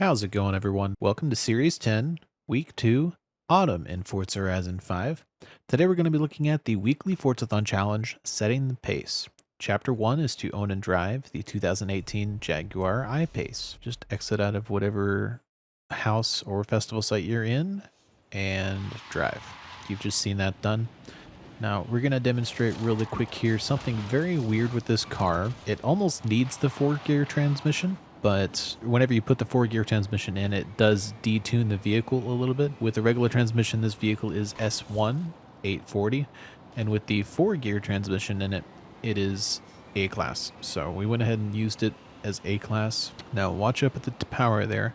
How's it going, everyone? Welcome to Series 10, Week 2, Autumn in Forza Horizon 5. Today we're going to be looking at the weekly Forzathon challenge, Setting the Pace. Chapter 1 is to own and drive the 2018 Jaguar I-Pace. Just exit out of whatever house or festival site you're in and drive. You've just seen that done. Now, we're going to demonstrate really quick here something very weird with this car. It almost needs the 4-gear transmission, but whenever you put the 4-gear transmission in, it does detune the vehicle a little bit. With the regular transmission, this vehicle is S1 840, and with the 4-gear transmission in it, it is A-Class. So we went ahead and used it as A-Class. Now, watch up at the power there.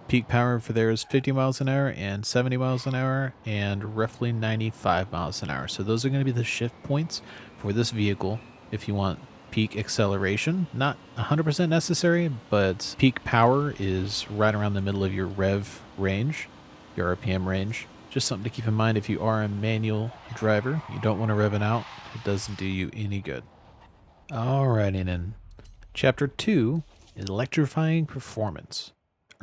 Peak power for there is 50 miles an hour and 70 miles an hour and roughly 95 miles an hour. So those are going to be the shift points for this vehicle if you want peak acceleration. Not 100% necessary, but peak power is right around the middle of your rev range, your RPM range. Just something to keep in mind if you are a manual driver. You don't want to rev it out. It doesn't do you any good. Alrighty then. Chapter 2 is Electrifying Performance.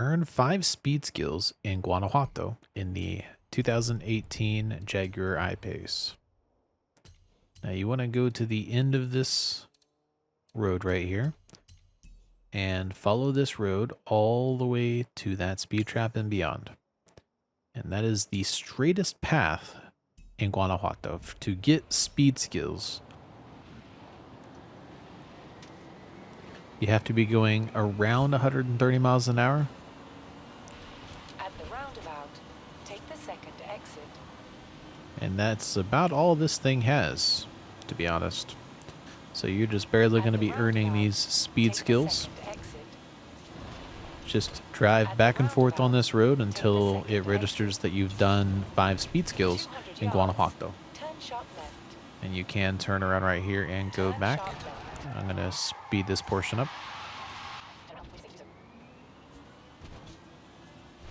Earn 5 speed skills in Guanajuato in the 2018 Jaguar I-Pace. Now you want to go to the end of this road right here and follow this road all the way to that speed trap and beyond. And that is the straightest path in Guanajuato to get speed skills. You have to be going around 130 miles an hour. And that's about all this thing has, to be honest. So you're just barely going to be earning these speed skills. Just drive back and forth on this road until it registers that you've done 5 speed skills in Guanajuato. And you can turn around right here and go back. I'm going to speed this portion up.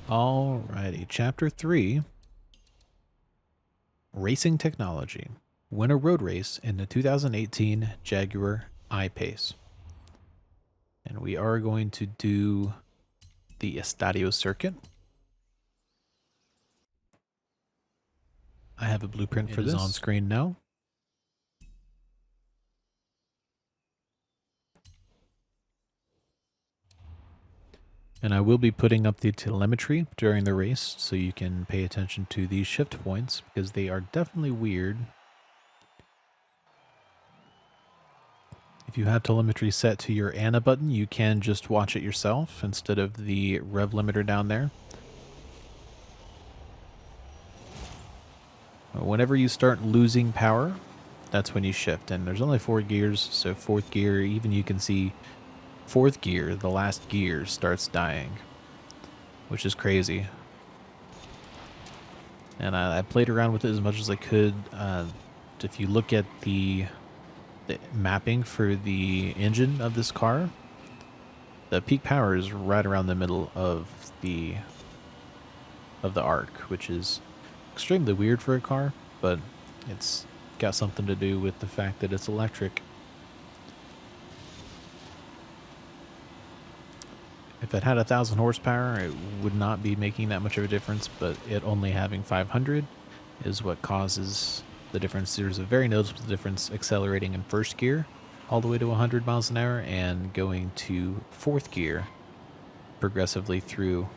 Alrighty, Chapter 3. Racing Technology. Win a road race in the 2018 Jaguar I-Pace. And we are going to do the Estadio circuit. I have a blueprint for this on screen now. And I will be putting up the telemetry during the race so you can pay attention to these shift points because they are definitely weird. If you have telemetry set to your Anna button, you can just watch it yourself instead of the rev limiter down there. Whenever you start losing power, that's when you shift. And there's only 4 gears, so 4th gear, even you can see 4th gear, the last gear, starts dying, which is crazy. And I played around with it as much as I could. If you look at the mapping for the engine of this car, the peak power is right around the middle of the arc, which is extremely weird for a car, but it's got something to do with the fact that it's electric. If it had 1,000 horsepower, it would not be making that much of a difference, but it only having 500 is what causes the difference. There's a very noticeable difference accelerating in 1st gear all the way to 100 miles an hour and going to 4th gear progressively through.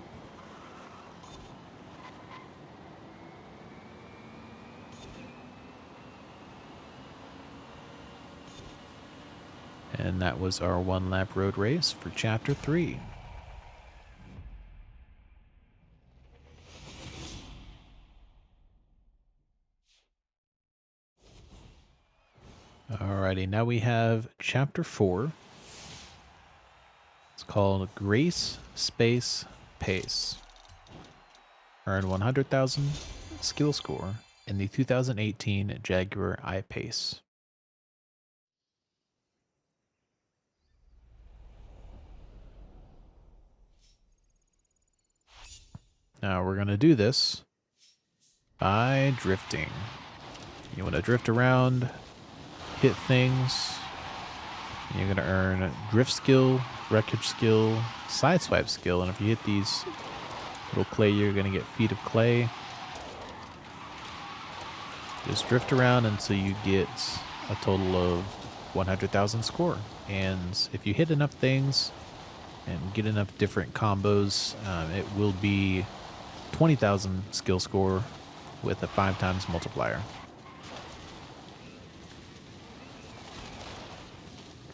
And that was our 1-lap road race for Chapter 3. Alrighty, now we have Chapter 4. It's called Grace, Space, Pace. Earn 100,000 skill score in the 2018 Jaguar I-Pace. Now we're going to do this by drifting. You want to drift around, hit things, You're going to earn drift skill, wreckage skill, sideswipe skill, and if you hit these little clay, you're going to get feet of clay. Just drift around until you get a total of 100,000 score. And if you hit enough things and get enough different combos, it will be 20,000 skill score with a 5 times multiplier.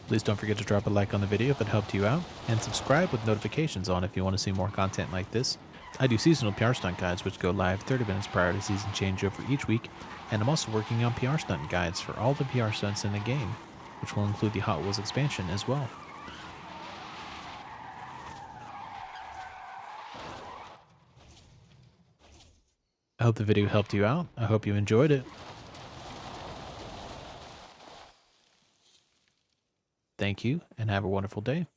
Please don't forget to drop a like on the video if it helped you out, and subscribe with notifications on if you want to see more content like this. I do seasonal PR stunt guides which go live 30 minutes prior to season changeover each week, and I'm also working on PR stunt guides for all the PR stunts in the game, which will include the Hot Wheels expansion as well. I hope the video helped you out. I hope you enjoyed it. Thank you, and have a wonderful day.